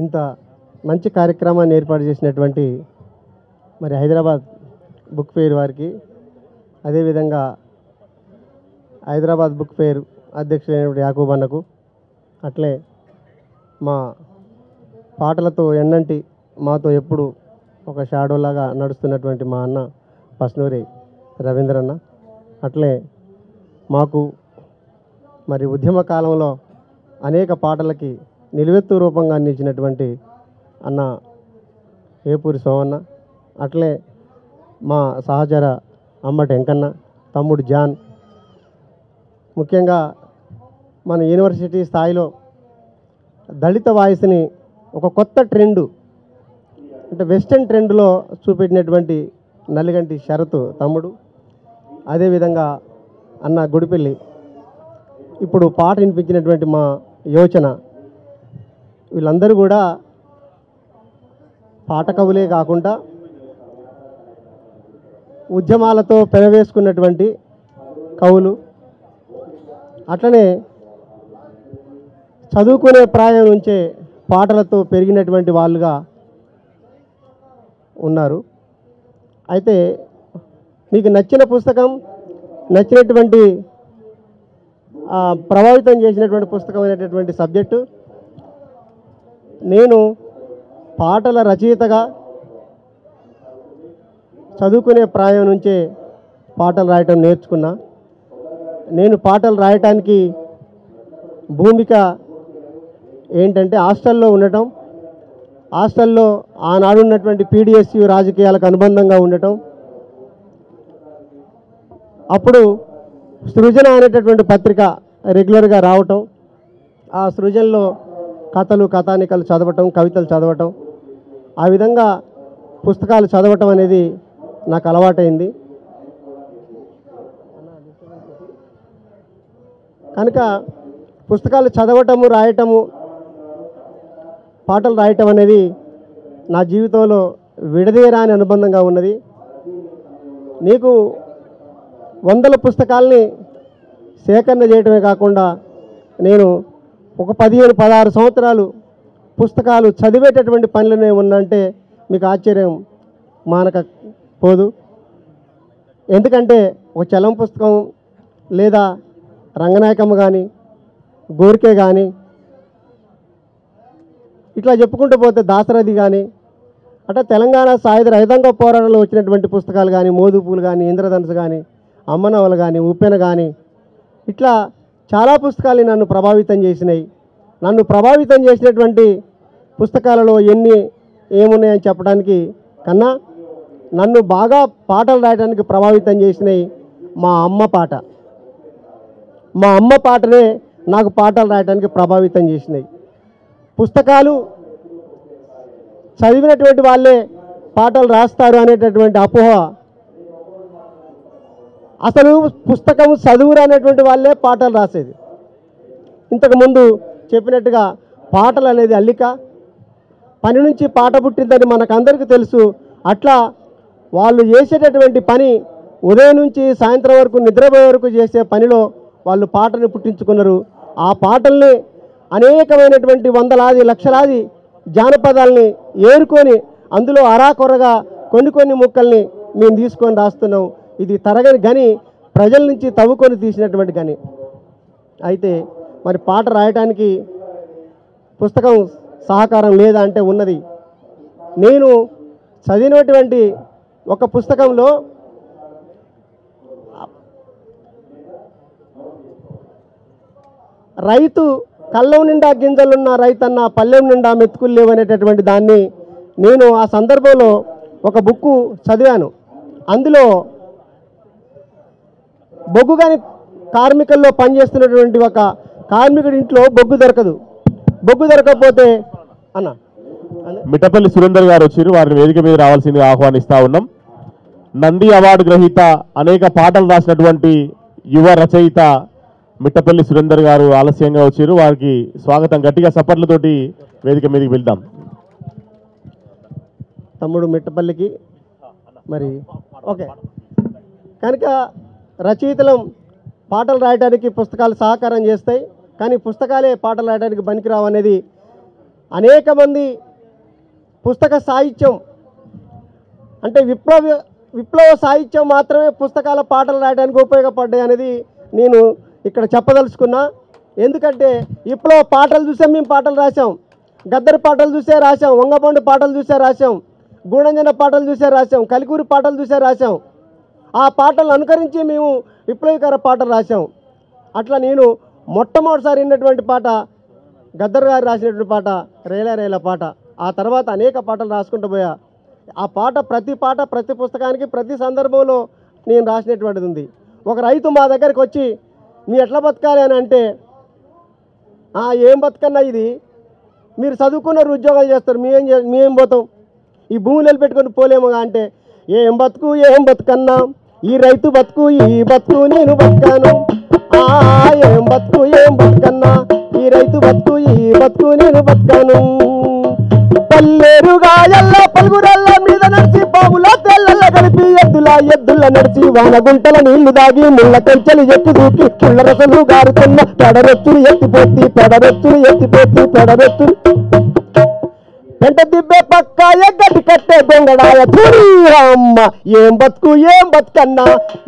ఇంత మంచి కార్యక్రమాన్ని ఏర్పాటు చేసినటువంటి మరి హైదరాబాద్ బుక్ ఫెయిర్ వారికి, అదేవిధంగా హైదరాబాద్ బుక్ ఫెయిర్ అధ్యక్షుడైనటువంటి యాకూబ్ అన్నకు, అట్లే మా పాటలతో ఎన్నంటి మాతో ఎప్పుడు ఒక షాడోలాగా నడుస్తున్నటువంటి మా అన్న పస్నూరి రవీంద్రన్న, అట్లే మాకు మరి ఉద్యమ కాలంలో అనేక పాటలకి నిలువెత్తు రూపంగా అందించినటువంటి అన్న ఏపూరి సోమన్న, అట్లే మా సహచర అమ్మటి వెంకన్న, తమ్ముడు జాన్, ముఖ్యంగా మన యూనివర్సిటీ స్థాయిలో దళిత వాయిస్ని ఒక కొత్త ట్రెండు అంటే వెస్టర్న్ ట్రెండ్లో చూపెట్టినటువంటి నల్లిగంటి శరత్ తమ్ముడు, అదేవిధంగా అన్న గుడిపల్లి, ఇప్పుడు పాట వినిపించినటువంటి మా యోచన, వీళ్ళందరూ కూడా పాట కవులే కాకుండా ఉద్యమాలతో పెనవేసుకున్నటువంటి కవులు, అట్లనే చదువుకునే ప్రాయం నుంచే పాటలతో పెరిగినటువంటి వాళ్ళుగా ఉన్నారు. అయితే మీకు నచ్చిన పుస్తకం, నచ్చినటువంటి ప్రభావితం చేసినటువంటి పుస్తకం అనేటటువంటి సబ్జెక్టు, నేను పాటల రచయితగా చదువుకునే ప్రాయం నుంచే పాటలు రాయటం నేర్చుకున్నా. నేను పాటలు రాయటానికి భూమిక ఏంటంటే హాస్టల్లో ఉండటం, హాస్టల్లో ఆనాడు ఉన్నటువంటి పీడిఎస్యు రాజకీయాలకు అనుబంధంగా ఉండటం, అప్పుడు సృజన అనేటటువంటి పత్రిక రెగ్యులర్గా రావటం, ఆ సృజనలో కథలు కథానికలు చదవటం, కవితలు చదవటం, ఆ విధంగా పుస్తకాలు చదవటం అనేది నాకు అలవాటైంది. కనుక పుస్తకాలు చదవటము, రాయటము, పాటలు రాయటం అనేది నా జీవితంలో విడదీయరాని అనుబంధంగా ఉన్నది. నీకు వందల పుస్తకాలని సేకరణ చేయటమే కాకుండా నేను ఒక 15-16 సంవత్సరాలు పుస్తకాలు చదివేటటువంటి పనులనే ఉన్నంటే మీకు ఆశ్చర్యం మానకపోదు. ఎందుకంటే ఒక చలం పుస్తకం లేదా రంగనాయకమ్మ కానీ, గోరికే కానీ, ఇట్లా చెప్పుకుంటూ పోతే దాశరథి కానీ, అంటే తెలంగాణ సాయుధ రైతాంగ పోరాటంలో వచ్చినటువంటి పుస్తకాలు కానీ, మోదుపూలు కానీ, ఇంద్రధనుసు కానీ, అమ్మనవలు కానీ, ఉప్పెన కానీ, ఇట్లా చాలా పుస్తకాలు నన్ను ప్రభావితం చేసినాయి. నన్ను ప్రభావితం చేసినటువంటి పుస్తకాలలో ఏమున్నాయని చెప్పడానికి కన్నా నన్ను బాగా పాటలు రాయడానికి ప్రభావితం చేసినాయి మా అమ్మ పాట. మా అమ్మ పాటనే నాకు పాటలు రాయడానికి ప్రభావితం చేసినాయి. పుస్తకాలు చదివినటువంటి వాళ్ళే పాటలు రాస్తారు అనేటటువంటి అపోహ, అసలు పుస్తకం చదువురు అనేటువంటి వాళ్ళే పాటలు రాసేది. ఇంతకుముందు చెప్పినట్టుగా పాటలు అనేది అల్లిక, పని నుంచి పాట పుట్టిందని మనకందరికీ తెలుసు. అట్లా వాళ్ళు చేసేటటువంటి పని ఉదయం నుంచి సాయంత్రం వరకు నిద్రపోయే వరకు చేసే పనిలో వాళ్ళు పాటను పుట్టించుకున్నారు. ఆ పాటల్ని అనేకమైనటువంటి వందలాది లక్షలాది జానపదాలని ఏరుకొని అందులో అరాకొరగా కొన్ని ముక్కల్ని మేము తీసుకొని రాస్తున్నాం. ఇది తరగని గని, ప్రజల నుంచి తవ్వుకొని తీసినటువంటి గని. అయితే మరి పాట రాయటానికి పుస్తకం సహకారం లేదా అంటే ఉన్నది. నేను చదివినటువంటి ఒక పుస్తకంలో రైతు కళ్ళం నిండా గింజలున్న రైతన్న పల్లెం నిండా మెతుకులు లేవనేటటువంటి దాన్ని నేను ఆ సందర్భంలో ఒక బుక్కు చదివాను. అందులో బొగ్గు కాని కార్మికుల్లో పనిచేస్తున్నటువంటి ఒక కార్మికుడి ఇంట్లో బొగ్గు దొరకదు. బొగ్గు దొరకకపోతే అన్న మిట్టపల్లి సురేందర్ గారు వచ్చారు, వారిని వేదిక మీద రావాల్సిందిగా ఆహ్వానిస్తా ఉన్నాం. నంది అవార్డు గ్రహీత, అనేక పాటలు రాసినటువంటి యువ రచయిత మిట్టపల్లి సురేందర్ గారు ఆలస్యంగా వచ్చారు. వారికి స్వాగతం గట్టిగా సపట్లతోటి వేదిక మీదకి వెళ్దాం. తమ్ముడు మిట్టపల్లికి మరి ఓకే. కనుక రచయితలం పాటలు రాయడానికి పుస్తకాలు సహకారం చేస్తాయి, కానీ పుస్తకాలే పాటలు రాయడానికి పనికిరావు అనేది అనేక మంది పుస్తక సాహిత్యం అంటే విప్లవ సాహిత్యం మాత్రమే పుస్తకాల పాటలు రాయడానికి ఉపయోగపడ్డాయి అనేది నేను ఇక్కడ చెప్పదలుచుకున్నా. ఎందుకంటే విప్లవ పాటలు చూసే మేము పాటలు రాసాం, గద్దర్ పాటలు చూసే రాసాం, వంగపండు పాటలు చూసే రాసాం, గూడంజన పాటలు చూసే రాసాం, కలికూరి పాటలు చూసే రాసాం. ఆ పాటలను అనుకరించి మేము విప్లవీకర పాటలు రాసాం. అట్లా నేను మొట్టమొదటిసారి విన్నటువంటి పాట గద్దర్ గారు రాసినటువంటి పాట రేలా రేలా పాట. ఆ తర్వాత అనేక పాటలు రాసుకుంటూ పోయా. ఆ పాట ప్రతి పుస్తకానికి ప్రతి సందర్భంలో నేను రాసినటువంటిది ఉంది. ఒక రైతు మా దగ్గరికి వచ్చి మీ ఎట్లా బతకాలి అని అంటే, ఏం బతకన్నా ఇది, మీరు చదువుకున్నారు, ఉద్యోగాలు చేస్తారు, మేమేం పోతాం, ఈ భూములు వెళ్ళిపెట్టుకొని పోలేము అంటే, ఏం బతుకన్నా ఈ రైతు బతుకు ఈ బతుకు నేను బతకాను, ఏం బతుకన్నా ఈ రైతు బతుకు ఈ బతుకు నేను బతకాను. పల్లెరుగా ఎల్ల పలుగురల్ల మీద నడిచి పాముల తెల్లల్ల కలిపి ఎద్దుల నడిచి వానగుంటల నీళ్లు దాగి ముళ్ళ కంచెలు ఎత్తి దూకి పుల్ల రసలు గారుతున్న పెడరెత్తులు ఎత్తిపోతి పెంట దిబ్బే పక్క ఎగ్గటి కట్టే దొంగడాయ పూరి అమ్మ. ఏం బతుకన్నా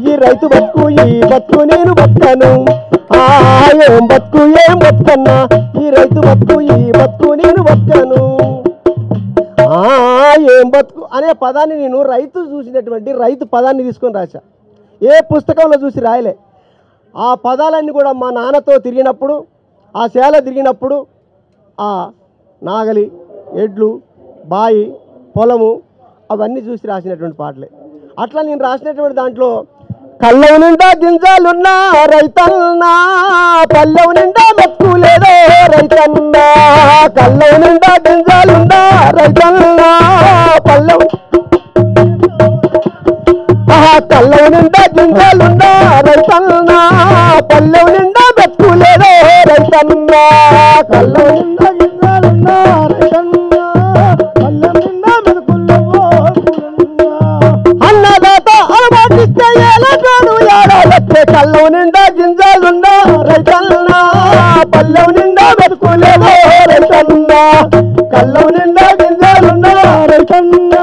ఈ రైతు బతుకు ఈ బతుకు నేను బతకను, ఏం బతుకన్నా ఈ రైతు బతుకు ఈ బతుకు నేను బతకను. ఏం బతుకు అనే పదాన్ని నేను రైతు పదాన్ని తీసుకొని రాశా. ఏ పుస్తకంలో చూసి రాయలే. ఆ పదాలన్నీ కూడా మా నాన్నతో తిరిగినప్పుడు, ఆ శాల తిరిగినప్పుడు, ఆ నాగలి, ఎడ్లు, బాయి, పొలము అవన్నీ చూసి రాసినటువంటి పాటలే. అట్లా నేను రాసినటువంటి దాంట్లో కళ్ళవు నిండా గింజలున్నా రైతన్నా, పల్లెవు నిండా బతుకులేదో రైతన్నా, కళ్ళవు నిండా గింజలున్నా రైతన్నా, కళ్ళవు నిండా గింజలున్నా రైతన్నా, పల్లెవు నిండా బతుకులేదో రైతన్నా, కళ్ళవు నిండా గింజలున్నా రైతన్నా, పల్లెవు నిండా బతుకులేవో అన్నదాత అలవాటిస్తే ఏలగాడు ఏడాలొచ్చే. కళ్ళవు నిండా గింజలున్నా రైతన్నా, పల్లెవు నిండా బతుకులేవో రైతన్నా, కళ్ళవు నిండా గింజలున్నా రైతన్నా,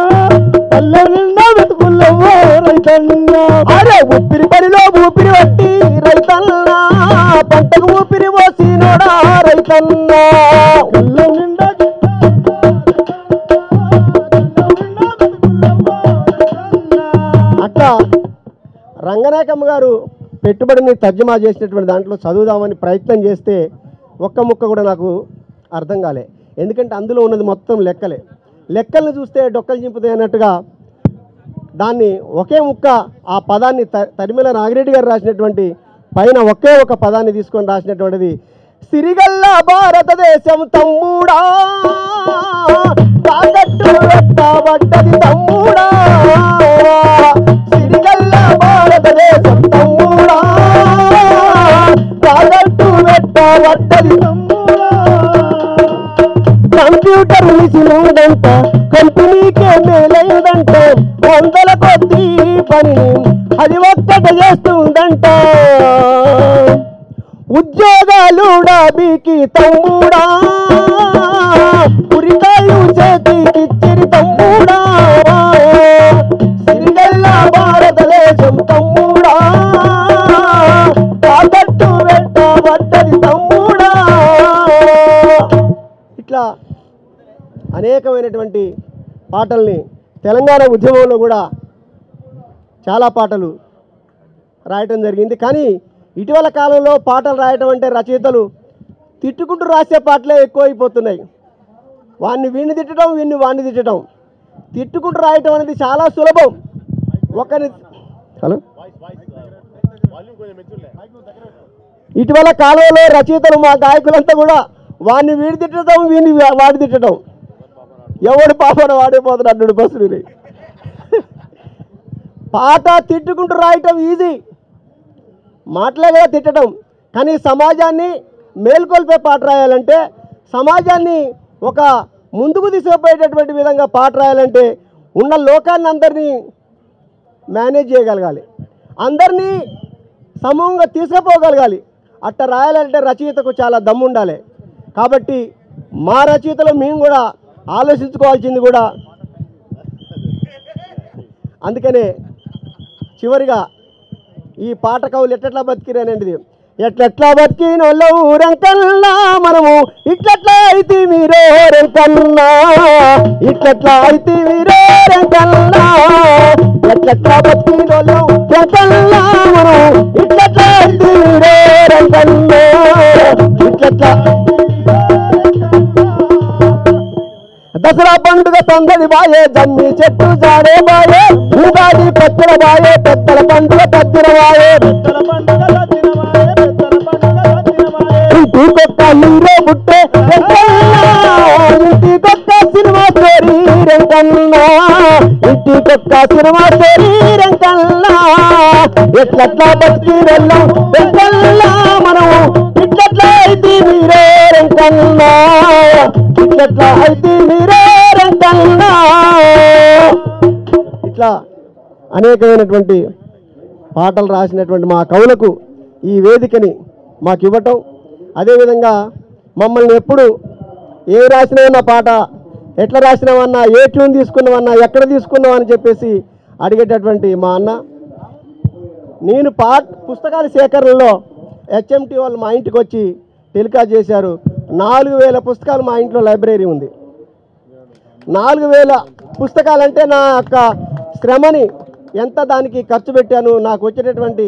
పల్లెవు నిండా బతుకులేవో రైతన్నా. అరే ఊపిరి పడిలో ఊపిరి పట్టి రైతన్నా, పంటకు ఊపిరి పోసినోడా రైతన్నా, కళ్ళవు నిండా అట్లా రంగనాయకమ్మ గారు పెట్టుబడిని తర్జుమా చేసినటువంటి దాంట్లో చదువుదామని ప్రయత్నం చేస్తే ఒక్క ముక్క కూడా నాకు అర్థం కాలే. ఎందుకంటే అందులో ఉన్నది మొత్తం లెక్కలను చూస్తే డొక్కలు చింపుతాయి అన్నట్టుగా దాన్ని ఒకే ముక్క ఆ పదాన్ని తరిమల నాగిరెడ్డి గారు రాసినటువంటి పైన ఒకే ఒక పదాన్ని తీసుకొని రాసినటువంటిది సిరిగల్ల భారతదేశం తమ్ముడా, తాకట్టు పెట్టబడ్డది తమ్ముడా, సిరిగల్ల భారతదేశం తమ్ముడా, తాకట్టు పెట్టబడ్డది తమ్ముడా. కంప్యూటర్ మిషన్ ఉందంట, కంపెనీకే మేలైందంట, వందల కొద్ది పనిని అది ఒక్కటి చేస్తుందంట, ఉద్యోగాలు డాబీకి తమ్ముడా, ఉరికాయలు చేతికిచ్చిరి తమ్ముడా, సిరిగల్ల భారతదేశం తమ్ముడా, తాకట్టు పెట్టబడ్డది తమ్ముడా. ఇట్లా అనేకమైనటువంటి పాటల్ని తెలంగాణ ఉద్యమంలో కూడా చాలా పాటలు రాయటం జరిగింది. కానీ ఇటీవల కాలంలో పాటలు రాయటం అంటే రచయితలు తిట్టుకుంటూ రాసే పాటలే ఎక్కువైపోతున్నాయి. వీడిని తిట్టడం, వాడిని తిట్టడం. తిట్టుకుంటూ రాయటం అనేది చాలా సులభం. ఇటీవల కాలంలో రచయితలు మా గాయకులంతా కూడా వీడి తిట్టడం, వాడి తిట్టడం. ఎవడు పాపన వాడే పోతున్నాడు బస్సులు. పాట తిట్టుకుంటూ రాయటం ఈజీ, మాటలే కదా తిట్టడం. కానీ సమాజాన్ని మేల్కొల్పే పాట రాయాలంటే, సమాజాన్ని ఒక ముందుకు తీసుకుపోయేటటువంటి విధంగా పాట రాయాలంటే ఉన్న లోకాన్ని అందరినీ మేనేజ్ చేయగలగాలి, అందరినీ సమూహంగా తీసుకుపోగలగాలి. అట్లా రాయాలంటే రచయితకు చాలా దమ్ము ఉండాలి. కాబట్టి మా రచయితలు మేము కూడా ఆలోచించుకోవాల్సింది కూడా. అందుకనే చివరిగా ఈ పాట కవులు ఎట్లా బతికిరనేది, ఎట్లెట్లా బతికిన వాళ్ళ ఊరంకల్లా మనము ఇట్లట్లా అయితే మీరే రంకల్లా, ఇట్లట్లా అయితే మీరే రంకల్లా, ఎట్లెట్లా బతికిన వాళ్ళు రంకల్లా మనం ఇట్లట్లా అయితే మీరే రంకల్లా, ఇట్లట్లా. దసరా పండుగ సందడి బాయే, జమ్మి చెట్టు జాడే బాయే, ఉగాది పెద్దల బాయే, పెద్దల పండుగ పెద్దల బాయే, ఇంటికొక్క హీరో పుట్టే ఇంటికొక్క సినిమా స్టోరీ రంకన్నా, ఇంటికొక్క సినిమా స్టోరీ రంకన్నా, ఎట్లట్లా బతికి వెళ్ళాం రంకన్నా మనం ఇట్లట్లా అయితే మీరే రంకన్నా, ఇట్లట్లా అయితే మీరే రంకన్నా. ఇట్లా అనేకమైనటువంటి పాటలు రాసినటువంటి మా కవులకు ఈ వేదికని మాకు ఇవ్వటం, అదేవిధంగా మమ్మల్ని ఎప్పుడు ఏ రాసినావన్నా పాట ఎట్లా రాసినావన్నా, ఏ ట్యూన్ తీసుకున్నావన్నా, ఎక్కడ తీసుకున్నావు అని చెప్పేసి అడిగేటటువంటి మా అన్న. నేను పుస్తకాల సేకరణలో హెచ్ఎంటి వాళ్ళు మా ఇంటికి వచ్చి టెలికాస్ట్ చేశారు. 4000 పుస్తకాలు మా ఇంట్లో లైబ్రరీ ఉంది. 4000 పుస్తకాలంటే నా యొక్క శ్రమని ఎంత దానికి ఖర్చు పెట్టాను, నాకు వచ్చేటటువంటి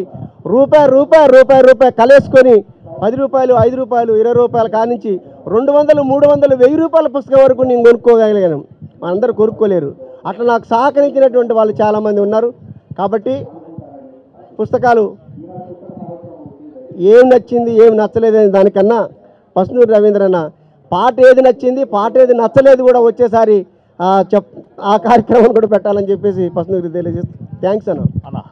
రూపాయి కలేసుకొని 10 రూపాయలు, 5 రూపాయలు, 20 రూపాయల కానించి 200, 300, 1000 రూపాయల పుస్తకం వరకు నేను కొనుక్కోగలిగాను. అందరూ కొనుక్కోలేరు. అట్లా నాకు సహకరించినటువంటి వాళ్ళు చాలామంది ఉన్నారు. కాబట్టి పుస్తకాలు ఏం నచ్చింది ఏం నచ్చలేదని దానికన్నా పసునూరి రవీంద్రన్న పాట ఏది నచ్చింది పాట ఏది నచ్చలేదు కూడా వచ్చేసారి ఆ కార్యక్రమం కూడా పెట్టాలని చెప్పేసి పసునూరి తెలియజేస్తాను. థ్యాంక్స్ అన్న.